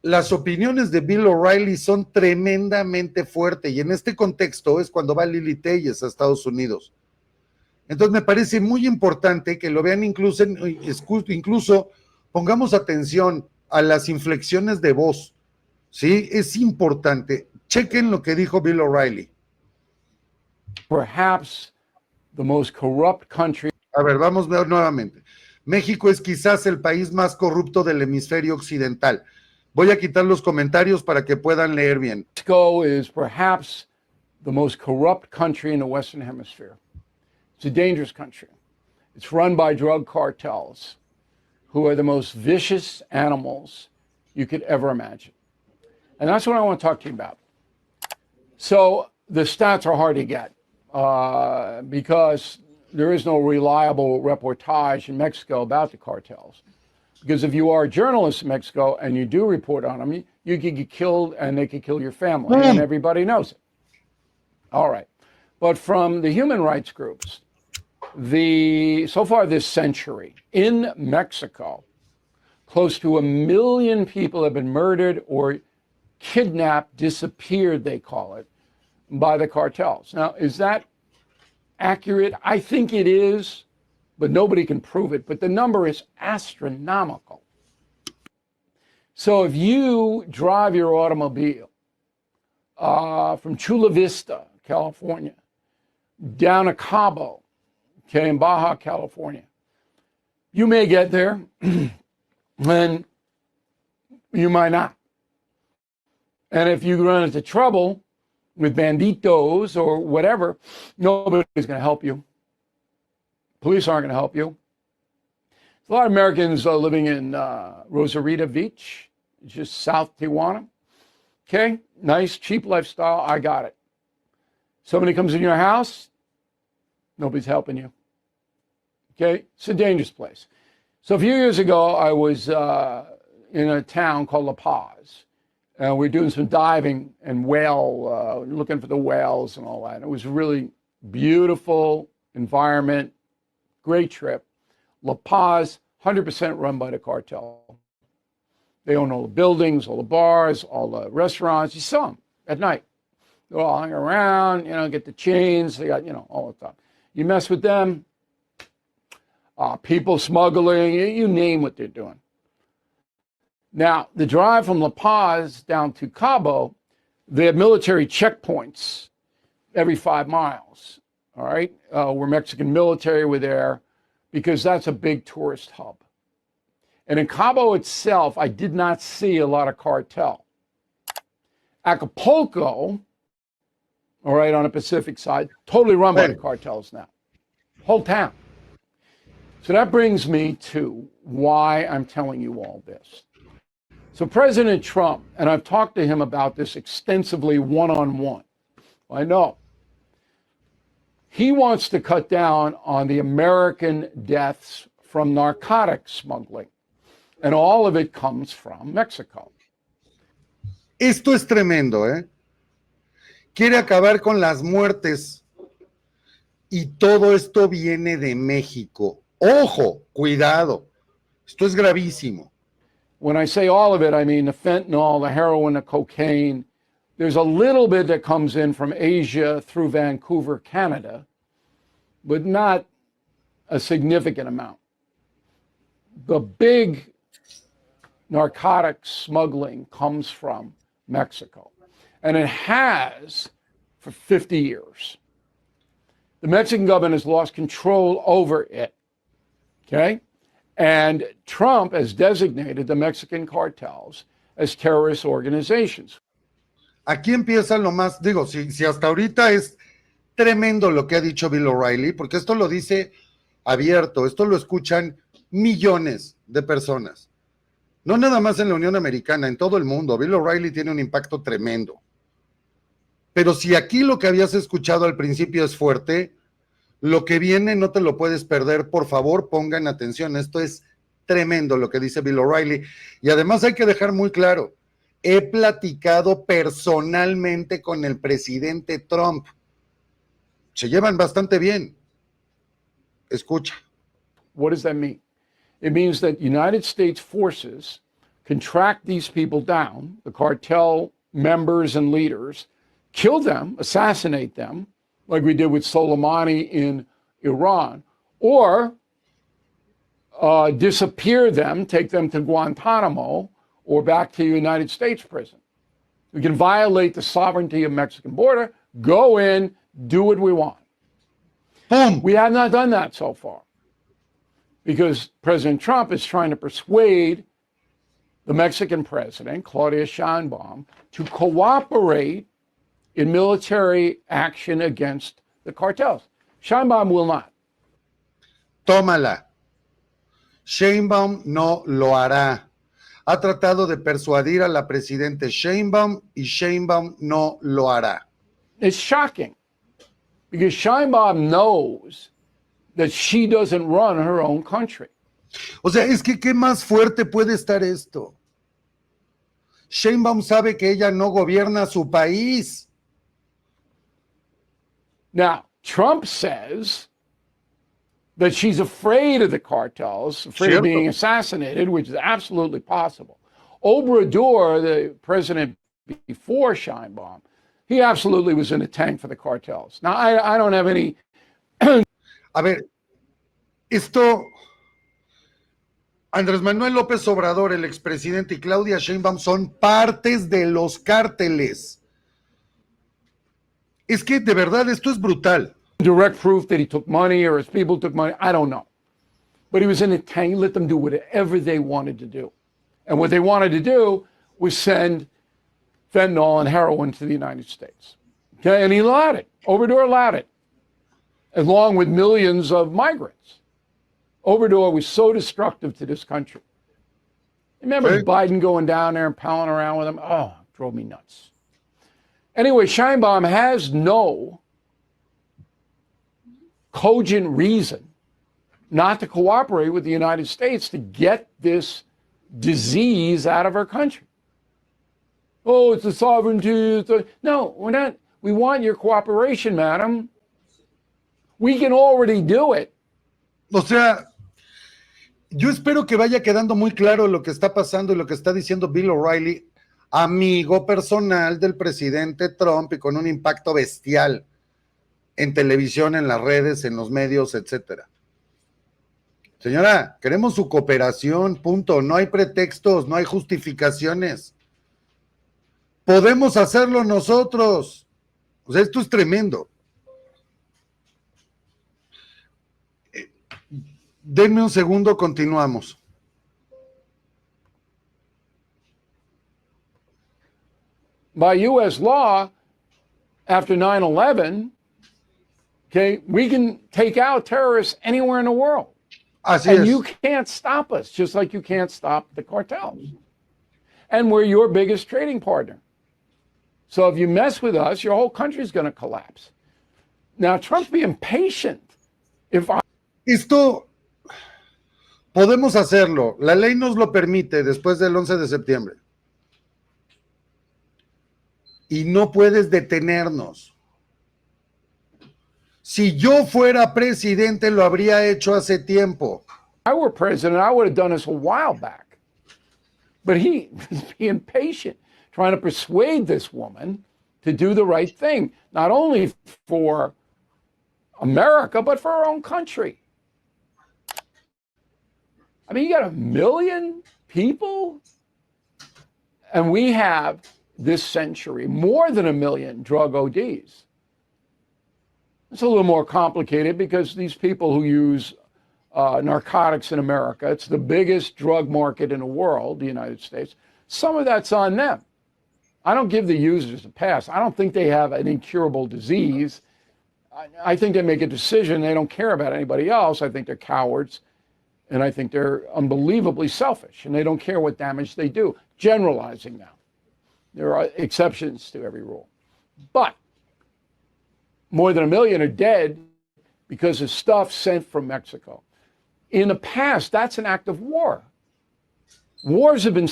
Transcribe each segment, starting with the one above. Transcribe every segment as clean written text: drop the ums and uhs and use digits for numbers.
las opiniones de Bill O'Reilly son tremendamente fuertes y en este contexto es cuando va Lili Telles a Estados Unidos. Entonces me parece muy importante que lo vean, incluso pongamos atención a las inflexiones de voz, ¿sí? Es importante. Chequen lo que dijo Bill O'Reilly. Perhaps the most corrupt country. A ver, vamos a ver nuevamente. México es quizás el país más corrupto del hemisferio occidental. Voy a quitar los comentarios para que puedan leer bien. Mexico is perhaps the most corrupt country in the Western Hemisphere. It's a dangerous country. It's run by drug cartels, who are the most vicious animals you could ever imagine. And that's what I want to talk to you about. So the stats are hard to get because there is no reliable reportage in Mexico about the cartels. Because if you are a journalist in Mexico and you do report on them, you could get killed and they could kill your family, and everybody knows it. All right. But from the human rights groups, so far this century, in Mexico, close to 1 million people have been murdered or kidnapped, disappeared, they call it, by the cartels. Now, is that accurate? I think it is, but nobody can prove it. But the number is astronomical. So if you drive your automobile from Chula Vista, California, down to Cabo, okay, in Baja California, you may get there and you might not. And if you run into trouble with banditos or whatever, nobody's going to help you. Police aren't going to help you. There's a lot of Americans living in Rosarita Beach, just south Tijuana. Okay, nice, cheap lifestyle. I got it. Somebody comes in your house, nobody's helping you. Okay, it's a dangerous place. So a few years ago, I was in a town called La Paz. And we were doing some diving and looking for the whales and all that. It was a really beautiful environment, great trip. La Paz, 100% run by the cartel. They own all the buildings, all the bars, all the restaurants. You saw them at night. They're all hanging around, get the chains. They got, all the stuff. You mess with them, people smuggling, you name what they're doing. Now, the drive from La Paz down to Cabo, they have military checkpoints every 5 miles, all right? Where Mexican military were there because that's a big tourist hub. And in Cabo itself, I did not see a lot of cartel. Acapulco, all right, on the Pacific side, totally run by the cartels now. Whole town. So that brings me to why I'm telling you all this. So President Trump, and I've talked to him about this extensively one-on-one, I know, he wants to cut down on the American deaths from narcotics smuggling. And all of it comes from Mexico. Esto es tremendo, ¿eh? Quiere acabar con las muertes y todo esto viene de México. Ojo, cuidado, esto es gravísimo. When I say all of it, I mean the fentanyl, the heroin, the cocaine. There's a little bit that comes in from Asia through Vancouver, Canada, but not a significant amount. The big narcotics smuggling comes from Mexico, and it has for 50 years. The Mexican government has lost control over it, okay? And Trump has designated the Mexican cartels as terrorist organizations. Aquí empieza lo más, digo, si hasta ahorita es tremendo lo que ha dicho Bill O'Reilly, porque esto lo dice abierto, esto lo escuchan millones de personas. No nada más en la Unión Americana, en todo el mundo. Bill O'Reilly tiene un impacto tremendo. Pero si aquí lo que habías escuchado al principio es fuerte, lo que viene no te lo puedes perder. Por favor, pongan atención. Esto es tremendo lo que dice Bill O'Reilly. Y además hay que dejar muy claro, he platicado personalmente con el presidente Trump. Se llevan bastante bien. Escucha. What does that mean? It means that United States forces can track these people down, the cartel members and leaders, kill them, assassinate them, like we did with Soleimani in Iran, or disappear them, take them to Guantanamo or back to the United States prison. We can violate the sovereignty of Mexican border, go in, do what we want. Boom. We have not done that so far because President Trump is trying to persuade the Mexican president, Claudia Sheinbaum, to cooperate in military action against the cartels. Sheinbaum will not. Tómala. Sheinbaum no lo hará. Ha tratado de persuadir a la presidenta Sheinbaum y Sheinbaum no lo hará. It's shocking because Sheinbaum knows that she doesn't run her own country. O sea, es que ¿qué más fuerte puede estar esto? Sheinbaum sabe que ella no gobierna su país. Now, Trump says that she's afraid of the cartels, afraid of being assassinated, which is absolutely possible. Obrador, the president before Sheinbaum, he absolutely was in a tank for the cartels. Now, I don't have any... A ver, esto... Andrés Manuel López Obrador, el expresidente, y Claudia Sheinbaum son partes de los cárteles. Es que de verdad esto es brutal. Direct proof that he took money or his people took money, I don't know. But he was in a tank, let them do whatever they wanted to do. And what they wanted to do was send fentanyl and heroin to the United States. Okay, and he allowed it. Obrador allowed it, along with millions of migrants. Obrador was so destructive to this country. Remember Biden going down there and palling around with him? Oh, it drove me nuts. Anyway, Sheinbaum has no cogent reason not to cooperate with the United States to get this disease out of our country. Oh, it's the sovereignty. No, we're not. We want your cooperation, madam. We can already do it. O sea, yo espero que vaya quedando muy claro lo que está pasando y lo que está diciendo Bill O'Reilly, amigo personal del presidente Trump y con un impacto bestial en televisión, en las redes, en los medios, etcétera. Señora, queremos su cooperación, punto. No hay pretextos, no hay justificaciones. Podemos hacerlo nosotros. O sea, esto es tremendo. Denme un segundo, continuamos. By U.S. law, after 9/11, okay, we can take out terrorists anywhere in the world. Así and es. You can't stop us, just like you can't stop the cartels. And we're your biggest trading partner. So if you mess with us, your whole country's going to collapse. Now, Trump's being patient. Esto podemos hacerlo. La ley nos lo permite después del 11 de septiembre. Y no puedes detenernos. Si yo fuera presidente, lo habría hecho hace tiempo. If I were president, I would have done this a while back. But he is being patient, trying to persuade this woman to do the right thing, not only for America, but for our own country. I mean, you got 1 million people, and we have this century more than 1 million drug ODs. It's a little more complicated because these people who use narcotics in America, it's the biggest drug market in the world, the United States. Some of that's on them. I don't give the users a pass. I don't think they have an incurable disease. I think they make a decision. They don't care about anybody else. I think they're cowards. And I think they're unbelievably selfish. And they don't care what damage they do. Generalizing now. There are exceptions to every rule. But more than 1 million are dead because of stuff sent from Mexico. In the past, that's an act of war. Wars have been...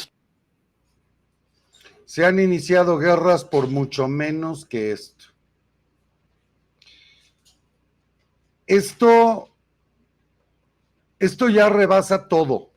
Se han iniciado guerras por mucho menos que esto. Esto ya rebasa todo.